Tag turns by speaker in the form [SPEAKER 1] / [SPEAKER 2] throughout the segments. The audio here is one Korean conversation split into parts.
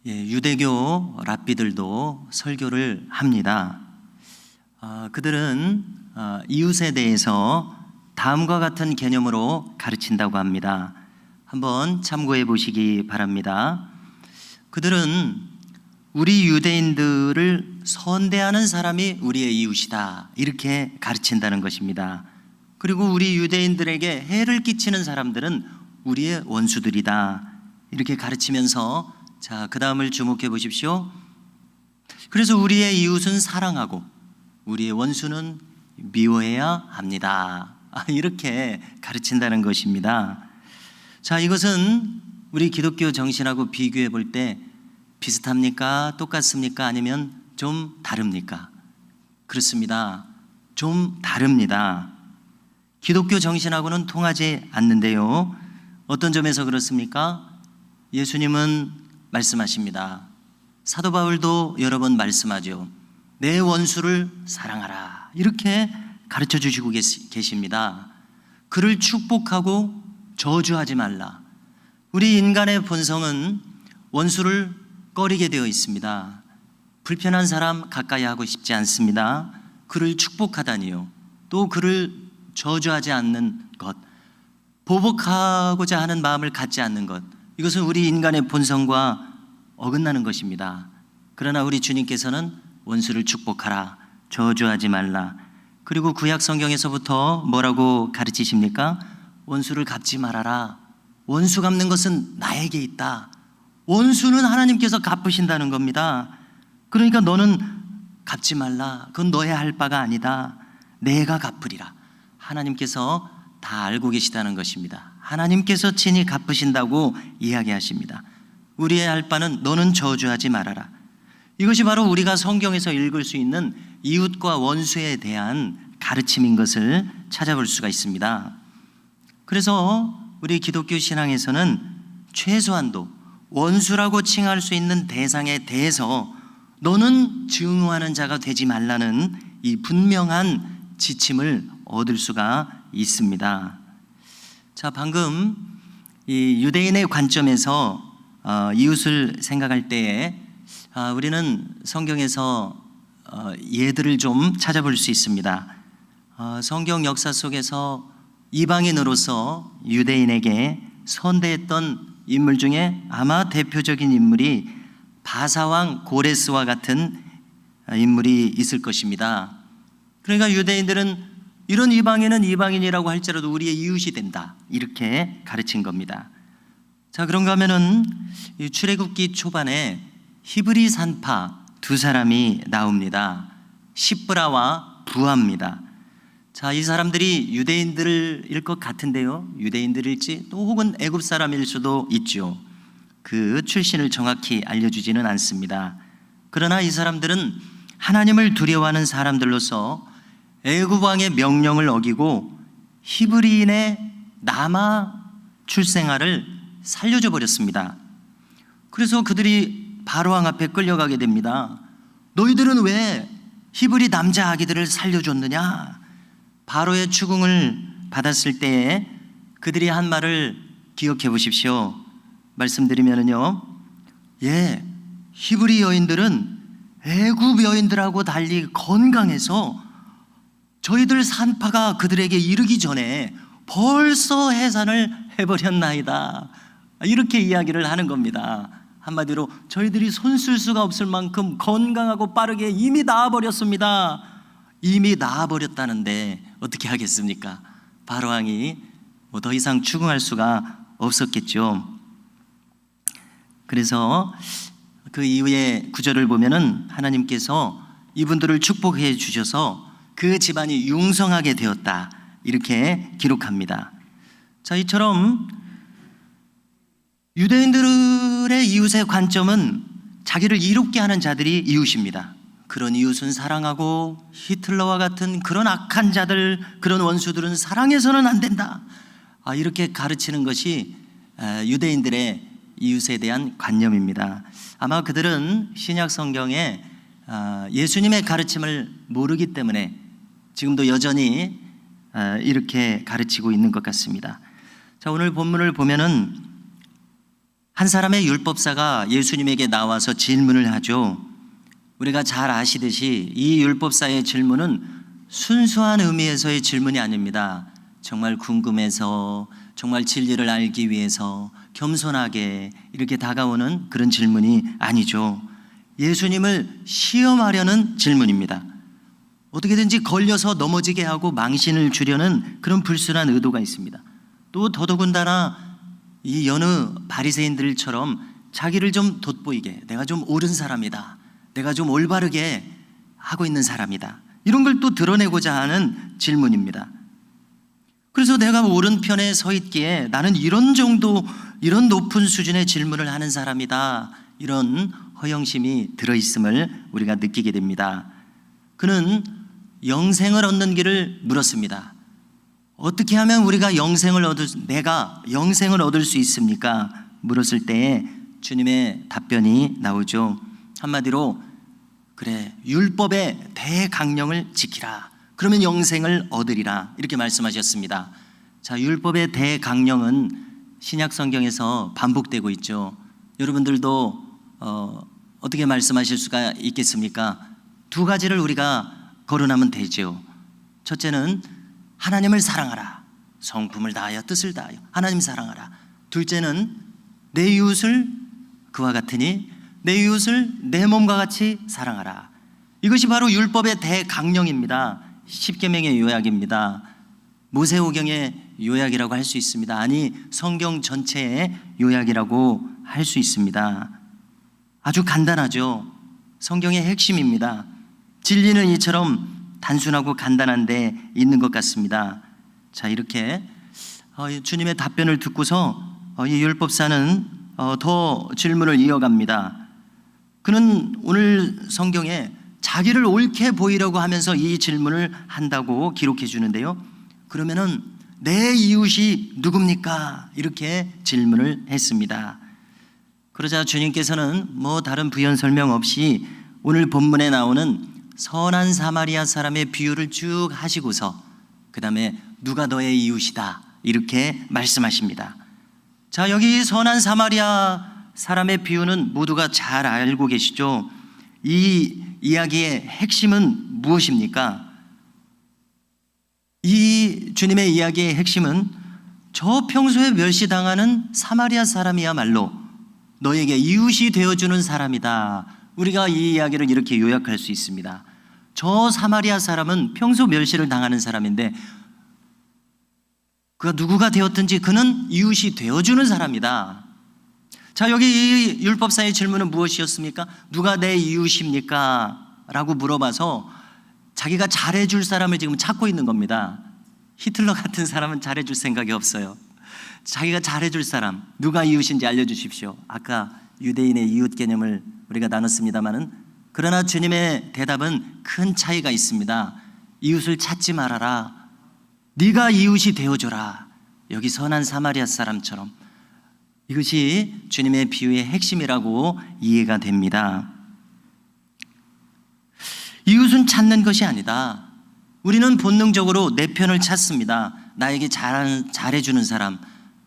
[SPEAKER 1] 유대교 랍비들도 설교를 합니다. 그들은 이웃에 대해서 다음과 같은 개념으로 가르친다고 합니다. 한번 참고해 보시기 바랍니다. 그들은 우리 유대인들을 선대하는 사람이 우리의 이웃이다, 이렇게 가르친다는 것입니다. 그리고 우리 유대인들에게 해를 끼치는 사람들은 우리의 원수들이다, 이렇게 가르치면서 그 다음을 주목해 보십시오. 그래서 우리의 이웃은 사랑하고 우리의 원수는 미워해야 합니다, 이렇게 가르친다는 것입니다. 이것은 우리 기독교 정신하고 비교해 볼 때 비슷합니까? 똑같습니까? 아니면 좀 다릅니까? 그렇습니다. 좀 다릅니다. 기독교 정신하고는 통하지 않는데요. 어떤 점에서 그렇습니까? 예수님은 말씀하십니다. 사도 바울도 여러 번 말씀하죠. 내 원수를 사랑하라, 이렇게 가르쳐 주시고 계십니다. 그를 축복하고 저주하지 말라. 우리 인간의 본성은 원수를 꺼리게 되어 있습니다. 불편한 사람 가까이 하고 싶지 않습니다. 그를 축복하다니요, 또 그를 저주하지 않는 것, 보복하고자 하는 마음을 갖지 않는 것, 이것은 우리 인간의 본성과 어긋나는 것입니다. 그러나 우리 주님께서는 원수를 축복하라, 저주하지 말라. 그리고 구약 성경에서부터 뭐라고 가르치십니까? 원수를 갚지 말아라. 원수 갚는 것은 나에게 있다. 원수는 하나님께서 갚으신다는 겁니다. 그러니까 너는 갚지 말라. 그건 너의 할 바가 아니다. 내가 갚으리라. 하나님께서 다 알고 계시다는 것입니다. 하나님께서 친히 갚으신다고 이야기하십니다. 우리의 할 바는 너는 저주하지 말아라. 이것이 바로 우리가 성경에서 읽을 수 있는 이웃과 원수에 대한 가르침인 것을 찾아볼 수가 있습니다. 그래서 우리 기독교 신앙에서는 최소한도 원수라고 칭할 수 있는 대상에 대해서 너는 증오하는 자가 되지 말라는 이 분명한 지침을 얻을 수가 있습니다. 방금 이 유대인의 관점에서 이웃을 생각할 때에 우리는 성경에서 예들을 좀 찾아볼 수 있습니다. 성경 역사 속에서 이방인으로서 유대인에게 선대했던 인물 중에 아마 대표적인 인물이 바사왕 고레스와 같은 인물이 있을 것입니다. 그러니까 유대인들은 이런 이방인은 이방인이라고 할지라도 우리의 이웃이 된다, 이렇게 가르친 겁니다. 그런가 하면은 출애굽기 초반에 히브리 산파 두 사람이 나옵니다. 시브라와 부하입니다. 이 사람들이 유대인들일 것 같은데요, 유대인들일지 또 혹은 애굽 사람일 수도 있죠. 그 출신을 정확히 알려주지는 않습니다. 그러나 이 사람들은 하나님을 두려워하는 사람들로서 애굽 왕의 명령을 어기고 히브리인의 남아 출생아를 살려줘 버렸습니다. 그래서 그들이 바로 왕 앞에 끌려가게 됩니다. 너희들은 왜 히브리 남자 아기들을 살려줬느냐? 바로의 추궁을 받았을 때에 그들이 한 말을 기억해 보십시오. 말씀드리면요, 히브리 여인들은 애굽 여인들하고 달리 건강해서 저희들 산파가 그들에게 이르기 전에 벌써 해산을 해버렸나이다, 이렇게 이야기를 하는 겁니다. 한마디로 저희들이 손 쓸 수가 없을 만큼 건강하고 빠르게 이미 나아버렸습니다. 이미 나아버렸다는데 어떻게 하겠습니까? 바로왕이 더 이상 추궁할 수가 없었겠죠. 그래서 그 이후의 구절을 보면은 하나님께서 이분들을 축복해 주셔서 그 집안이 융성하게 되었다, 이렇게 기록합니다. 이처럼 유대인들의 이웃의 관점은 자기를 이롭게 하는 자들이 이웃입니다. 그런 이웃은 사랑하고 히틀러와 같은 그런 악한 자들, 그런 원수들은 사랑해서는 안 된다, 이렇게 가르치는 것이 유대인들의 이웃에 대한 관념입니다. 아마 그들은 신약 성경에 예수님의 가르침을 모르기 때문에 지금도 여전히 이렇게 가르치고 있는 것 같습니다. 오늘 본문을 보면은 한 사람의 율법사가 예수님에게 나와서 질문을 하죠. 우리가 잘 아시듯이 이 율법사의 질문은 순수한 의미에서의 질문이 아닙니다. 정말 궁금해서, 정말 진리를 알기 위해서 겸손하게 이렇게 다가오는 그런 질문이 아니죠. 예수님을 시험하려는 질문입니다. 어떻게든지 걸려서 넘어지게 하고 망신을 주려는 그런 불순한 의도가 있습니다. 또 더더군다나 이 여느 바리새인들처럼 자기를 좀 돋보이게, 내가 좀 옳은 사람이다, 내가 좀 올바르게 하고 있는 사람이다, 이런 걸 또 드러내고자 하는 질문입니다. 그래서 내가 옳은 편에 서 있기에 나는 이런 정도, 이런 높은 수준의 질문을 하는 사람이다, 이런 허영심이 들어있음을 우리가 느끼게 됩니다. 그는 영생을 얻는 길을 물었습니다. 어떻게 하면 내가 영생을 얻을 수 있습니까? 물었을 때에 주님의 답변이 나오죠. 한마디로, 그래, 율법의 대강령을 지키라, 그러면 영생을 얻으리라, 이렇게 말씀하셨습니다. 자, 율법의 대강령은 신약 성경에서 반복되고 있죠. 여러분들도 어떻게 말씀하실 수가 있겠습니까? 두 가지를 우리가 거론하면 되죠. 첫째는 하나님을 사랑하라, 성품을 다하여 뜻을 다하여 하나님 사랑하라. 둘째는 내 이웃을 그와 같으니 내 이웃을 내 몸과 같이 사랑하라. 이것이 바로 율법의 대강령입니다. 십계명의 요약입니다. 모세오경의 요약이라고 할 수 있습니다. 아니, 성경 전체의 요약이라고 할 수 있습니다. 아주 간단하죠. 성경의 핵심입니다. 진리는 이처럼 단순하고 간단한데 있는 것 같습니다. 자, 이렇게 주님의 답변을 듣고서 이 율법사는 더 질문을 이어갑니다. 그는 오늘 성경에 자기를 옳게 보이려고 하면서 이 질문을 한다고 기록해 주는데요. 그러면은 내 이웃이 누굽니까? 이렇게 질문을 했습니다. 그러자 주님께서는 다른 부연 설명 없이 오늘 본문에 나오는 선한 사마리아 사람의 비유를 쭉 하시고서 그 다음에 누가 너의 이웃이다, 이렇게 말씀하십니다. 자, 여기 선한 사마리아 사람의 비유는 모두가 잘 알고 계시죠? 이 이야기의 핵심은 무엇입니까? 이 주님의 이야기의 핵심은 저 평소에 멸시당하는 사마리아 사람이야말로 너에게 이웃이 되어주는 사람이다. 우리가 이 이야기를 이렇게 요약할 수 있습니다. 저 사마리아 사람은 평소 멸시를 당하는 사람인데 그가 누구가 되었든지 그는 이웃이 되어주는 사람이다. 자, 여기 이 율법사의 질문은 무엇이었습니까? 누가 내 이웃입니까? 라고 물어봐서 자기가 잘해줄 사람을 지금 찾고 있는 겁니다. 히틀러 같은 사람은 잘해줄 생각이 없어요. 자기가 잘해줄 사람, 누가 이웃인지 알려주십시오. 아까 유대인의 이웃 개념을 우리가 나눴습니다마는, 그러나 주님의 대답은 큰 차이가 있습니다. 이웃을 찾지 말아라, 네가 이웃이 되어줘라. 여기 선한 사마리아 사람처럼. 이것이 주님의 비유의 핵심이라고 이해가 됩니다. 이웃은 찾는 것이 아니다. 우리는 본능적으로 내 편을 찾습니다. 나에게 잘해주는 사람,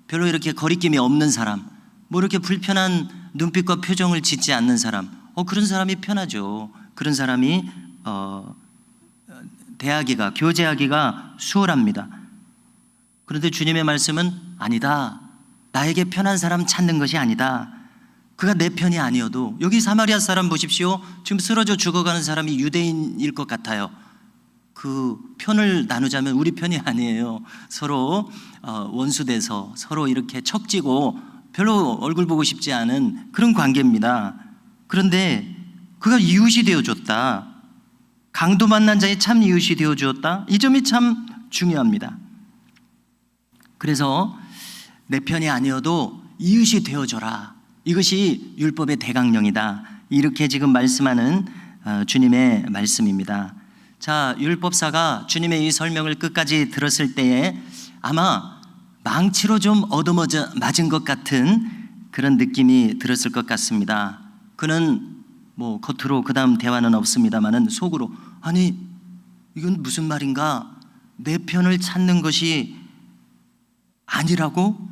[SPEAKER 1] 별로 이렇게 거리낌이 없는 사람, 이렇게 불편한 눈빛과 표정을 짓지 않는 사람, 그런 사람이 편하죠. 그런 사람이 대하기가, 교제하기가 수월합니다. 그런데 주님의 말씀은 아니다. 나에게 편한 사람 찾는 것이 아니다. 그가 내 편이 아니어도, 여기 사마리아 사람 보십시오. 지금 쓰러져 죽어가는 사람이 유대인일 것 같아요. 그 편을 나누자면 우리 편이 아니에요. 서로 원수돼서 서로 이렇게 척지고 별로 얼굴 보고 싶지 않은 그런 관계입니다. 그런데 그가 이웃이 되어줬다. 강도 만난 자의 참 이웃이 되어주었다. 이 점이 참 중요합니다. 그래서 내 편이 아니어도 이웃이 되어줘라. 이것이 율법의 대강령이다. 이렇게 지금 말씀하는 주님의 말씀입니다. 자, 율법사가 주님의 이 설명을 끝까지 들었을 때에 아마 망치로 좀 얻어맞은 것 같은 그런 느낌이 들었을 것 같습니다. 그는 겉으로 그 다음 대화는 없습니다마는 속으로, 아니 이건 무슨 말인가? 내 편을 찾는 것이 아니라고?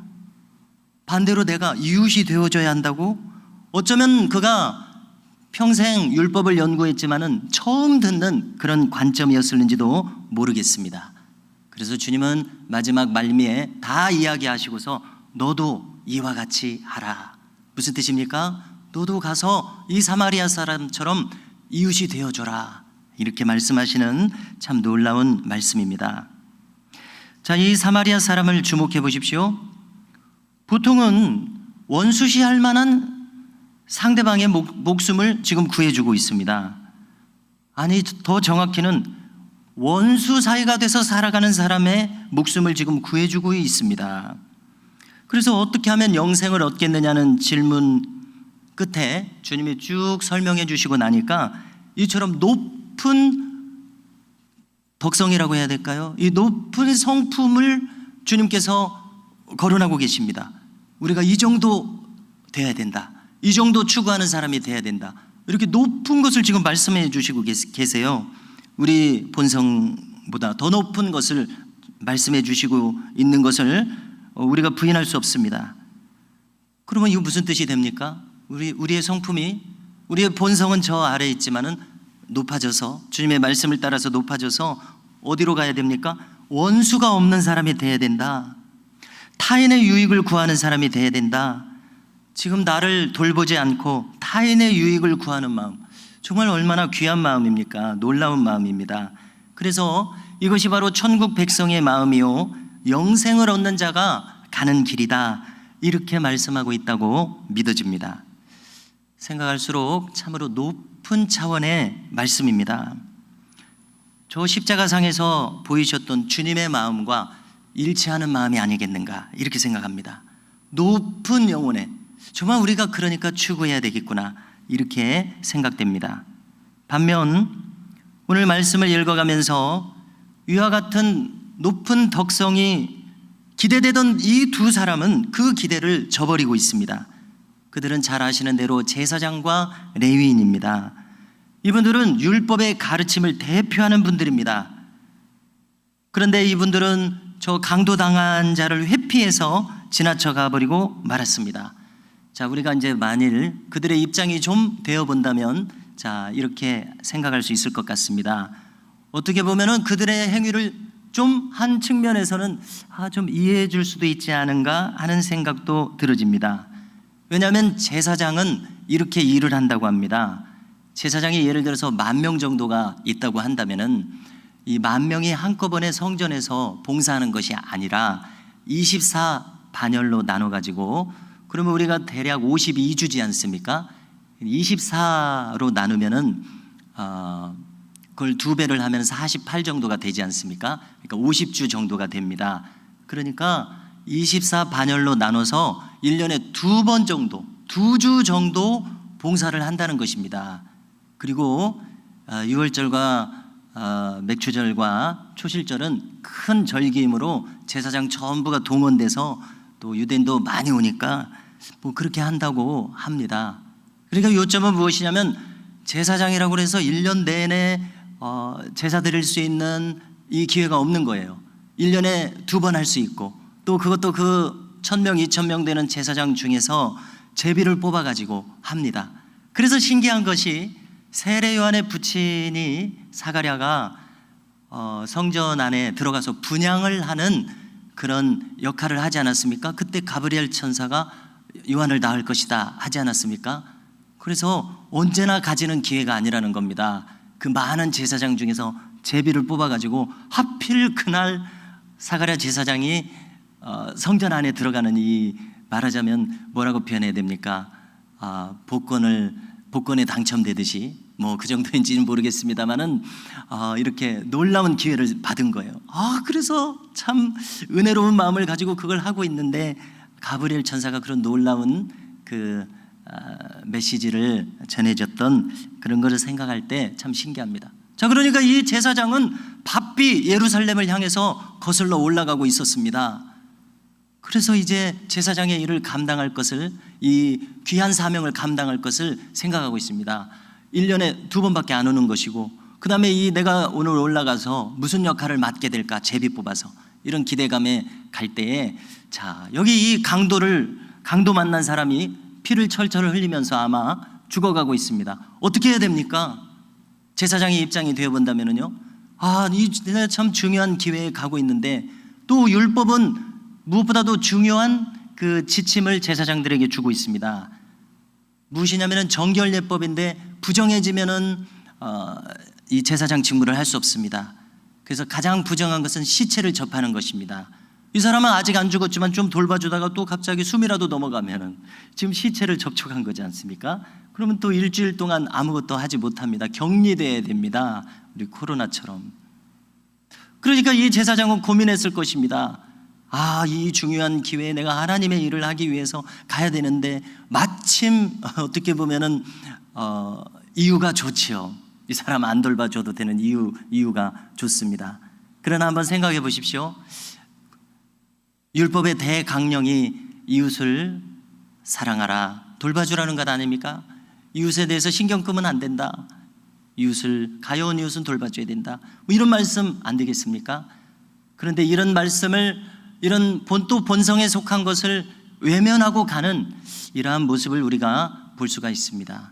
[SPEAKER 1] 반대로 내가 이웃이 되어줘야 한다고? 어쩌면 그가 평생 율법을 연구했지만은 처음 듣는 그런 관점이었을는지도 모르겠습니다. 그래서 주님은 마지막 말미에 다 이야기하시고서 너도 이와 같이 하라. 무슨 뜻입니까? 너도 가서 이 사마리아 사람처럼 이웃이 되어줘라. 이렇게 말씀하시는 참 놀라운 말씀입니다. 자, 이 사마리아 사람을 주목해 보십시오. 보통은 원수시할 만한 상대방의 목숨을 지금 구해주고 있습니다. 아니, 더 정확히는 원수 사이가 돼서 살아가는 사람의 목숨을 지금 구해주고 있습니다. 그래서 어떻게 하면 영생을 얻겠느냐는 질문 끝에 주님이 쭉 설명해 주시고 나니까 이처럼 높은 덕성이라고 해야 될까요? 이 높은 성품을 주님께서 거론하고 계십니다. 우리가 이 정도 돼야 된다, 이 정도 추구하는 사람이 돼야 된다, 이렇게 높은 것을 지금 말씀해 주시고 계세요. 우리 본성보다 더 높은 것을 말씀해 주시고 있는 것을 우리가 부인할 수 없습니다. 그러면 이거 무슨 뜻이 됩니까? 우리의 성품이, 우리의 본성은 저 아래에 있지만은 높아져서, 주님의 말씀을 따라서 높아져서 어디로 가야 됩니까? 원수가 없는 사람이 돼야 된다. 타인의 유익을 구하는 사람이 돼야 된다. 지금 나를 돌보지 않고 타인의 유익을 구하는 마음, 정말 얼마나 귀한 마음입니까? 놀라운 마음입니다. 그래서 이것이 바로 천국 백성의 마음이요 영생을 얻는 자가 가는 길이다, 이렇게 말씀하고 있다고 믿어집니다. 생각할수록 참으로 높은 차원의 말씀입니다. 저 십자가상에서 보이셨던 주님의 마음과 일치하는 마음이 아니겠는가, 이렇게 생각합니다. 높은 영혼에 정말 우리가 그러니까 추구해야 되겠구나, 이렇게 생각됩니다. 반면 오늘 말씀을 읽어가면서 이와 같은 높은 덕성이 기대되던 이 두 사람은 그 기대를 저버리고 있습니다. 그들은 잘 아시는 대로 제사장과 레위인입니다. 이분들은 율법의 가르침을 대표하는 분들입니다. 그런데 이분들은 저 강도당한 자를 회피해서 지나쳐 가버리고 말았습니다. 자, 우리가 이제 만일 그들의 입장이 좀 되어 본다면 자, 이렇게 생각할 수 있을 것 같습니다. 어떻게 보면은 그들의 행위를 좀 한 측면에서는 좀 이해해 줄 수도 있지 않은가 하는 생각도 들어집니다. 왜냐하면 제사장은 이렇게 일을 한다고 합니다. 제사장이 예를 들어서 10,000명 정도가 있다고 한다면은 이 10,000명이 한꺼번에 성전에서 봉사하는 것이 아니라 24반열로 나눠 가지고, 그러면 우리가 대략 52주지 않습니까? 24로 나누면은 그걸 2배를 하면 48 정도가 되지 않습니까? 그러니까 50주 정도가 됩니다. 그러니까 24반열로 나눠서 1년에 2번 정도, 2주 정도 봉사를 한다는 것입니다. 그리고 유월절과 맥추절과 초실절은 큰 절기이므로 제사장 전부가 동원돼서 또 유대인도 많이 오니까 뭐 그렇게 한다고 합니다. 그러니까 요점은 무엇이냐면 제사장이라고 해서 1년 내내 제사 드릴 수 있는 이 기회가 없는 거예요. 1년에 2번 할 수 있고, 또 그것도 그 1,000명, 2,000명 되는 제사장 중에서 제비를 뽑아가지고 합니다. 그래서 신기한 것이 세례 요한의 부친이 사가랴가 성전 안에 들어가서 분향을 하는 그런 역할을 하지 않았습니까? 그때 가브리엘 천사가 요한을 낳을 것이다 하지 않았습니까? 그래서 언제나 가지는 기회가 아니라는 겁니다. 그 많은 제사장 중에서 제비를 뽑아가지고 하필 그날 사가랴 제사장이 성전 안에 들어가는, 이 말하자면 뭐라고 표현해야 됩니까? 복권에 당첨되듯이, 뭐 그 정도인지는 모르겠습니다만은 이렇게 놀라운 기회를 받은 거예요. 그래서 참 은혜로운 마음을 가지고 그걸 하고 있는데 가브리엘 천사가 그런 놀라운 그 메시지를 전해줬던 그런 것을 생각할 때 참 신기합니다. 자, 그러니까 이 제사장은 바삐 예루살렘을 향해서 거슬러 올라가고 있었습니다. 그래서 이제 제사장의 일을 감당할 것을, 이 귀한 사명을 감당할 것을 생각하고 있습니다. 1년에 2번밖에 안 오는 것이고, 그 다음에 내가 오늘 올라가서 무슨 역할을 맡게 될까, 제비 뽑아서 이런 기대감에 갈 때에, 자, 여기 이 강도를 강도 만난 사람이 피를 철철 흘리면서 아마 죽어가고 있습니다. 어떻게 해야 됩니까? 제사장의 입장이 되어본다면요, 내가 참 중요한 기회에 가고 있는데, 또 율법은 무엇보다도 중요한 그 지침을 제사장들에게 주고 있습니다. 무엇이냐면은 정결례법인데 부정해지면은 이 제사장 직무를 할 수 없습니다. 그래서 가장 부정한 것은 시체를 접하는 것입니다. 이 사람은 아직 안 죽었지만 좀 돌봐주다가 또 갑자기 숨이라도 넘어가면은 지금 시체를 접촉한 거지 않습니까? 그러면 또 일주일 동안 아무것도 하지 못합니다. 격리돼야 됩니다. 우리 코로나처럼. 그러니까 이 제사장은 고민했을 것입니다. 이 중요한 기회에 내가 하나님의 일을 하기 위해서 가야 되는데, 마침 어떻게 보면은 이유가 좋지요. 이 사람 안 돌봐줘도 되는 이유가 좋습니다. 그러나 한번 생각해 보십시오. 율법의 대강령이 이웃을 사랑하라, 돌봐주라는 것 아닙니까? 이웃에 대해서 신경 끄면 안 된다. 가여운 이웃은 돌봐줘야 된다. 이런 말씀 안 되겠습니까? 그런데 이런 말씀을, 이런 본성에 속한 것을 외면하고 가는 이러한 모습을 우리가 볼 수가 있습니다.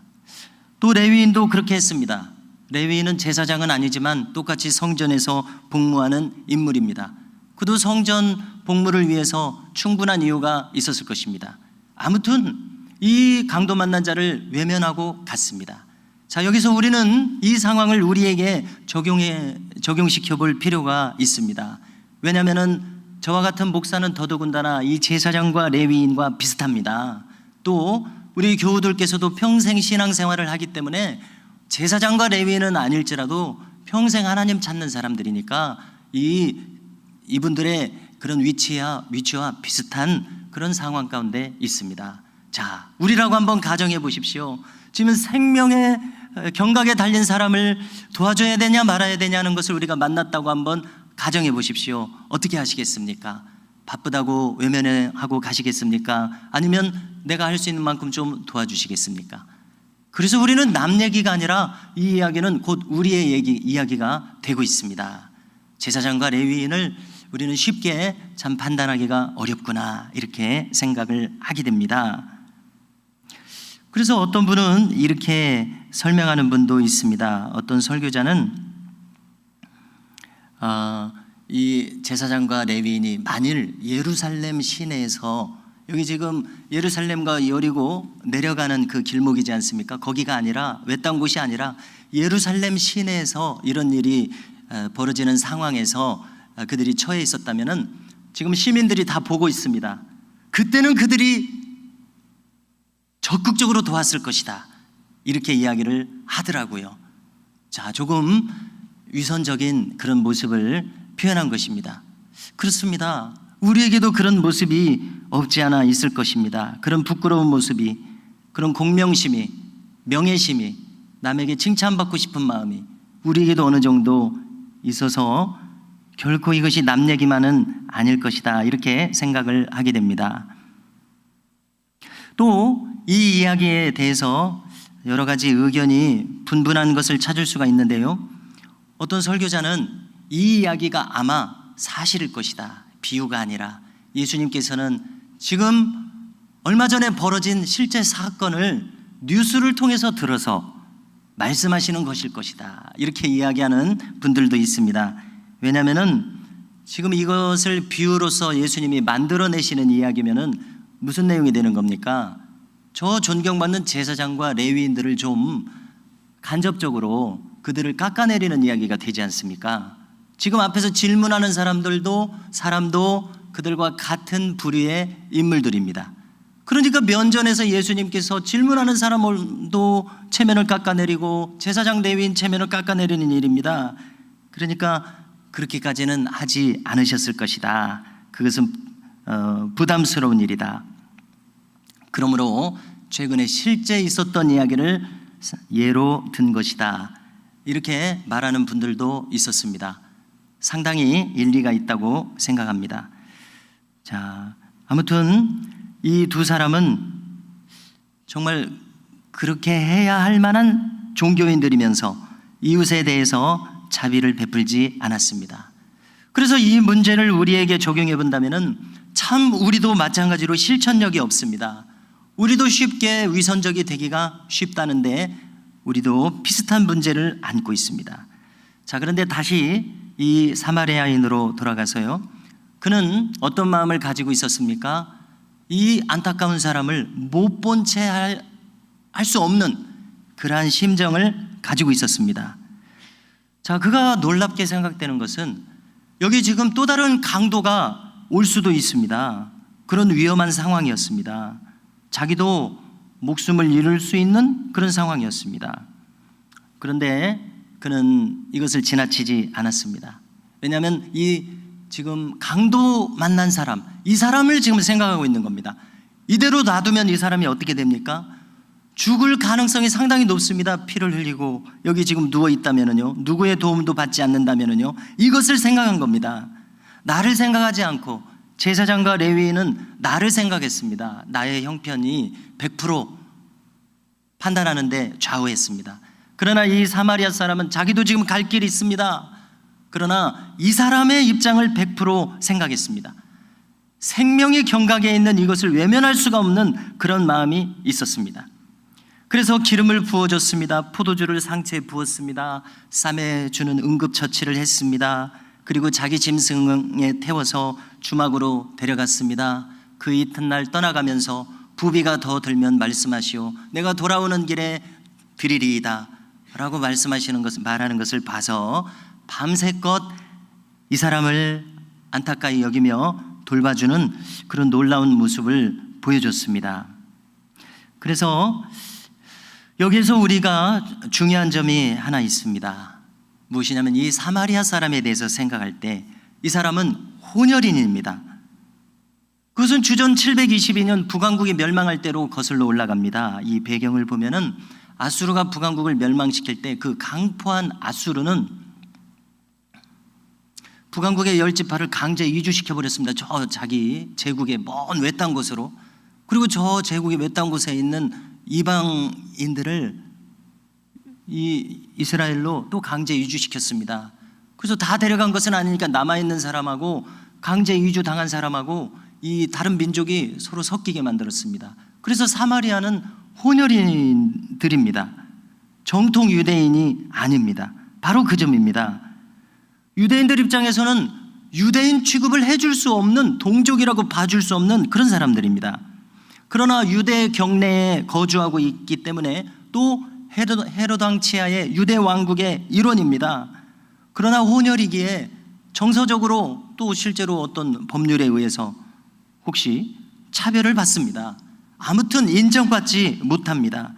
[SPEAKER 1] 또 레위인도 그렇게 했습니다. 레위인은 제사장은 아니지만 똑같이 성전에서 복무하는 인물입니다. 그도 성전 복무를 위해서 충분한 이유가 있었을 것입니다. 아무튼 이 강도 만난 자를 외면하고 갔습니다. 자, 여기서 우리는 이 상황을 우리에게 적용시켜 볼 필요가 있습니다. 왜냐하면 저와 같은 목사는 더더군다나 이 제사장과 레위인과 비슷합니다. 또 우리 교우들께서도 평생 신앙생활을 하기 때문에 제사장과 레위인은 아닐지라도 평생 하나님 찾는 사람들이니까 이분들의 그런 위치와 비슷한 그런 상황 가운데 있습니다. 자, 우리라고 한번 가정해 보십시오. 지금 생명의 경각에 달린 사람을 도와줘야 되냐 말아야 되냐는 것을 우리가 만났다고 한번 가정해 보십시오. 어떻게 하시겠습니까? 바쁘다고 외면하고 가시겠습니까? 아니면 내가 할 수 있는 만큼 좀 도와주시겠습니까? 그래서 우리는 남 얘기가 아니라 이 이야기는 곧 우리의 이야기가 되고 있습니다. 제사장과 레위인을 우리는 쉽게 참 판단하기가 어렵구나, 이렇게 생각을 하게 됩니다. 그래서 어떤 분은 이렇게 설명하는 분도 있습니다. 어떤 설교자는 이 제사장과 레위인이 만일 예루살렘 시내에서, 여기 지금 예루살렘과 여리고 내려가는 그 길목이지 않습니까? 거기가 아니라, 외딴 곳이 아니라 예루살렘 시내에서 이런 일이 벌어지는 상황에서 그들이 처해 있었다면은, 지금 시민들이 다 보고 있습니다. 그때는 그들이 적극적으로 도왔을 것이다, 이렇게 이야기를 하더라고요. 자, 조금 위선적인 그런 모습을 표현한 것입니다. 그렇습니다. 우리에게도 그런 모습이 없지 않아 있을 것입니다. 그런 부끄러운 모습이, 그런 공명심이, 명예심이, 남에게 칭찬받고 싶은 마음이 우리에게도 어느 정도 있어서 결코 이것이 남 얘기만은 아닐 것이다, 이렇게 생각을 하게 됩니다. 또 이 이야기에 대해서 여러 가지 의견이 분분한 것을 찾을 수가 있는데요, 어떤 설교자는 이 이야기가 아마 사실일 것이다, 비유가 아니라 예수님께서는 지금 얼마 전에 벌어진 실제 사건을 뉴스를 통해서 들어서 말씀하시는 것일 것이다, 이렇게 이야기하는 분들도 있습니다. 왜냐하면 지금 이것을 비유로서 예수님이 만들어내시는 이야기면은 무슨 내용이 되는 겁니까? 저 존경받는 제사장과 레위인들을 좀 간접적으로 그들을 깎아내리는 이야기가 되지 않습니까? 지금 앞에서 질문하는 사람도 그들과 같은 부류의 인물들입니다. 그러니까 면전에서 예수님께서 질문하는 사람도 체면을 깎아내리고 제사장 레위인 체면을 깎아내리는 일입니다. 그러니까 그렇게까지는 하지 않으셨을 것이다. 그것은 부담스러운 일이다. 그러므로 최근에 실제 있었던 이야기를 예로 든 것이다, 이렇게 말하는 분들도 있었습니다. 상당히 일리가 있다고 생각합니다. 자, 아무튼 이 두 사람은 정말 그렇게 해야 할 만한 종교인들이면서 이웃에 대해서 자비를 베풀지 않았습니다. 그래서 이 문제를 우리에게 적용해 본다면은 참 우리도 마찬가지로 실천력이 없습니다. 우리도 쉽게 위선적이 되기가 쉽다는데 우리도 비슷한 문제를 안고 있습니다. 자, 그런데 다시 이 사마리아인으로 돌아가서요. 그는 어떤 마음을 가지고 있었습니까? 이 안타까운 사람을 못 본 채 할 수 없는 그러한 심정을 가지고 있었습니다. 자, 그가 놀랍게 생각되는 것은 여기 지금 또 다른 강도가 올 수도 있습니다. 그런 위험한 상황이었습니다. 자기도 목숨을 잃을 수 있는 그런 상황이었습니다. 그런데 그는 이것을 지나치지 않았습니다. 왜냐하면 이 지금 강도 만난 사람, 이 사람을 지금 생각하고 있는 겁니다. 이대로 놔두면 이 사람이 어떻게 됩니까? 죽을 가능성이 상당히 높습니다. 피를 흘리고 여기 지금 누워 있다면은요, 누구의 도움도 받지 않는다면은요, 이것을 생각한 겁니다. 나를 생각하지 않고 제사장과 레위인은 나를 생각했습니다. 나의 형편이 100% 판단하는데 좌우했습니다. 그러나 이 사마리아 사람은 자기도 지금 갈 길이 있습니다. 그러나 이 사람의 입장을 100% 생각했습니다. 생명이 경각에 있는 이것을 외면할 수가 없는 그런 마음이 있었습니다. 그래서 기름을 부어줬습니다. 포도주를 상체에 부었습니다. 쌈에 주는 응급처치를 했습니다. 그리고 자기 짐승에 태워서 주막으로 데려갔습니다. 그 이튿날 떠나가면서 부비가 더 들면 말씀하시오. 내가 돌아오는 길에 드리리이다 라고 말하는 것을 봐서 밤새껏 이 사람을 안타까이 여기며 돌봐주는 그런 놀라운 모습을 보여줬습니다. 그래서 여기서 우리가 중요한 점이 하나 있습니다. 무엇이냐면 이 사마리아 사람에 대해서 생각할 때 이 사람은 혼혈인입니다. 그것은 주전 722년 북왕국이 멸망할 때로 거슬러 올라갑니다. 이 배경을 보면은 아수르가 북왕국을 멸망시킬 때 그 강포한 아수르는 북왕국의 10지파를 강제 이주시켜 버렸습니다. 저 자기 제국의 먼 외딴 곳으로. 그리고 저 제국의 외딴 곳에 있는 이방인들을 이 이스라엘로 또 강제 이주시켰습니다. 그래서 다 데려간 것은 아니니까 남아있는 사람하고 강제 이주 당한 사람하고 이 다른 민족이 서로 섞이게 만들었습니다. 그래서 사마리아는 혼혈인들입니다. 정통 유대인이 아닙니다. 바로 그 점입니다. 유대인들 입장에서는 유대인 취급을 해줄 수 없는, 동족이라고 봐줄 수 없는 그런 사람들입니다. 그러나 유대 경내에 거주하고 있기 때문에 또 헤롯 왕 치하의 유대 왕국의 일원입니다. 그러나 혼혈이기에 정서적으로 또 실제로 어떤 법률에 의해서 혹시 차별을 받습니다. 아무튼 인정받지 못합니다.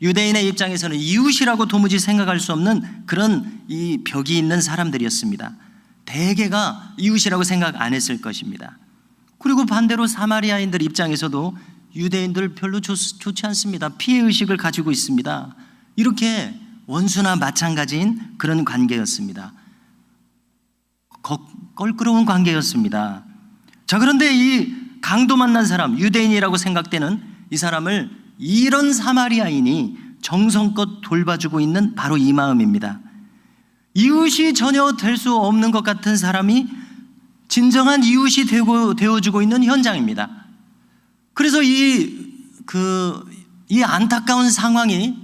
[SPEAKER 1] 유대인의 입장에서는 이웃이라고 도무지 생각할 수 없는 그런 이 벽이 있는 사람들이었습니다. 대개가 이웃이라고 생각 안 했을 것입니다. 그리고 반대로 사마리아인들 입장에서도 유대인들 별로 좋지 않습니다. 피해의식을 가지고 있습니다. 이렇게 원수나 마찬가지인 그런 관계였습니다. 껄끄러운 관계였습니다. 자, 그런데 이 강도 만난 사람, 유대인이라고 생각되는 이 사람을 이런 사마리아인이 정성껏 돌봐주고 있는 바로 이 마음입니다. 이웃이 전혀 될 수 없는 것 같은 사람이 진정한 이웃이 되어주고 있는 현장입니다. 그래서 이 안타까운 상황이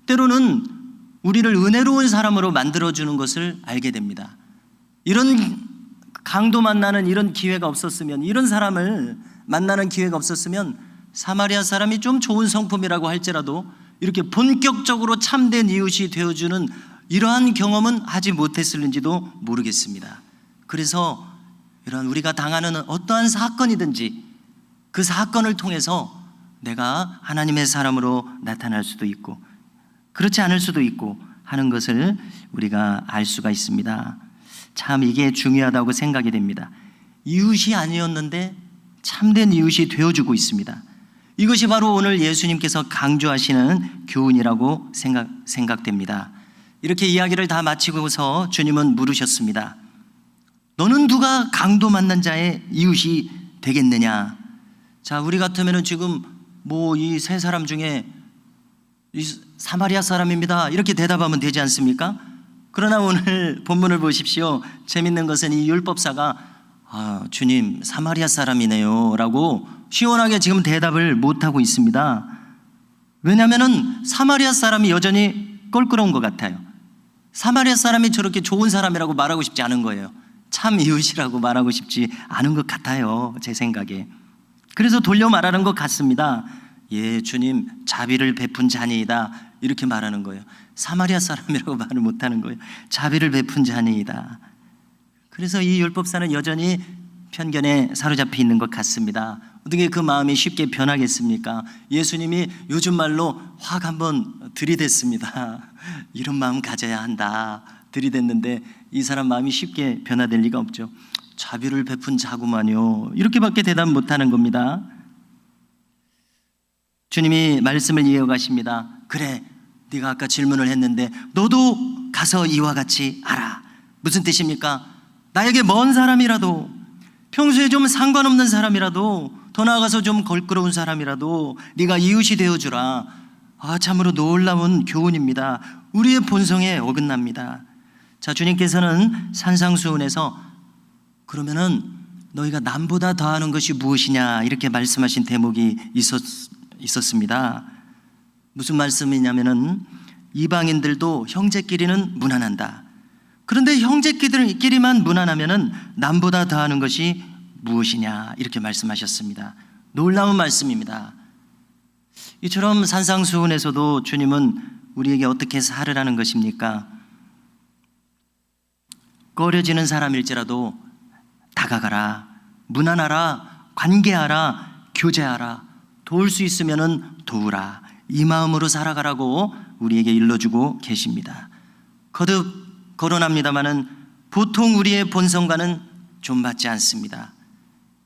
[SPEAKER 1] 때로는 우리를 은혜로운 사람으로 만들어주는 것을 알게 됩니다. 이런 강도 만나는 이런 기회가 없었으면, 이런 사람을 만나는 기회가 없었으면 사마리아 사람이 좀 좋은 성품이라고 할지라도 이렇게 본격적으로 참된 이웃이 되어주는 이러한 경험은 하지 못했을는지도 모르겠습니다. 그래서 이런 우리가 당하는 어떠한 사건이든지 그 사건을 통해서 내가 하나님의 사람으로 나타날 수도 있고 그렇지 않을 수도 있고 하는 것을 우리가 알 수가 있습니다. 참 이게 중요하다고 생각이 됩니다. 이웃이 아니었는데 참된 이웃이 되어주고 있습니다. 이것이 바로 오늘 예수님께서 강조하시는 교훈이라고 생각됩니다. 이렇게 이야기를 다 마치고서 주님은 물으셨습니다. 너는 누가 강도 만난 자의 이웃이 되겠느냐? 자, 우리 같으면 지금 이 세 사람 중에 이 사마리아 사람입니다 이렇게 대답하면 되지 않습니까? 그러나 오늘 본문을 보십시오. 재밌는 것은 이 율법사가 주님 사마리아 사람이네요 라고 시원하게 지금 대답을 못하고 있습니다. 왜냐하면 사마리아 사람이 여전히 껄끄러운 것 같아요. 사마리아 사람이 저렇게 좋은 사람이라고 말하고 싶지 않은 거예요. 참 이웃이라고 말하고 싶지 않은 것 같아요, 제 생각에. 그래서 돌려 말하는 것 같습니다. 예, 주님 자비를 베푼 자니이다 이렇게 말하는 거예요. 사마리아 사람이라고 말을 못하는 거예요. 자비를 베푼 자니이다. 그래서 이 율법사는 여전히 편견에 사로잡혀 있는 것 같습니다. 어떻게 그 마음이 쉽게 변하겠습니까? 예수님이 요즘 말로 확 한번 들이댔습니다. 이런 마음 가져야 한다 들이댔는데 이 사람 마음이 쉽게 변화될 리가 없죠. 자비를 베푼 자구만요, 이렇게밖에 대답 못하는 겁니다. 주님이 말씀을 이어가십니다. 그래, 네가 아까 질문을 했는데 너도 가서 이와 같이 하라. 무슨 뜻입니까? 나에게 먼 사람이라도, 평소에 좀 상관없는 사람이라도, 더 나아가서 좀 걸끄러운 사람이라도 네가 이웃이 되어주라. 참으로 놀라운 교훈입니다. 우리의 본성에 어긋납니다. 자, 주님께서는 산상수훈에서 그러면은 너희가 남보다 더하는 것이 무엇이냐 이렇게 말씀하신 대목이 있었습니다. 무슨 말씀이냐면은 이방인들도 형제끼리는 무난한다. 그런데 형제끼리만 무난하면은 남보다 더하는 것이 무엇이냐 이렇게 말씀하셨습니다. 놀라운 말씀입니다. 이처럼 산상수훈에서도 주님은 우리에게 어떻게 살으라는 것입니까? 꺼려지는 사람일지라도 다가가라, 무난하라, 관계하라, 교제하라, 도울 수 있으면은 도우라, 이 마음으로 살아가라고 우리에게 일러주고 계십니다. 거듭 거론합니다마는 보통 우리의 본성과는 좀 맞지 않습니다.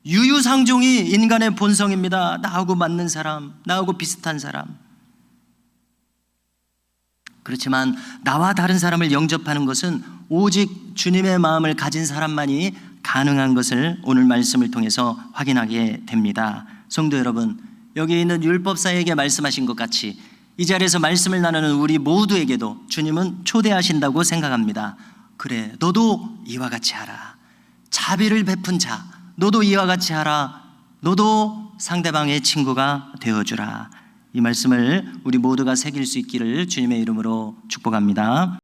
[SPEAKER 1] 유유상종이 인간의 본성입니다. 나하고 맞는 사람, 나하고 비슷한 사람. 그렇지만 나와 다른 사람을 영접하는 것은 오직 주님의 마음을 가진 사람만이 가능한 것을 오늘 말씀을 통해서 확인하게 됩니다. 성도 여러분, 여기 있는 율법사에게 말씀하신 것 같이 이 자리에서 말씀을 나누는 우리 모두에게도 주님은 초대하신다고 생각합니다. 그래, 너도 이와 같이 하라. 자비를 베푼 자, 너도 이와 같이 하라. 너도 상대방의 친구가 되어주라. 이 말씀을 우리 모두가 새길 수 있기를 주님의 이름으로 축복합니다.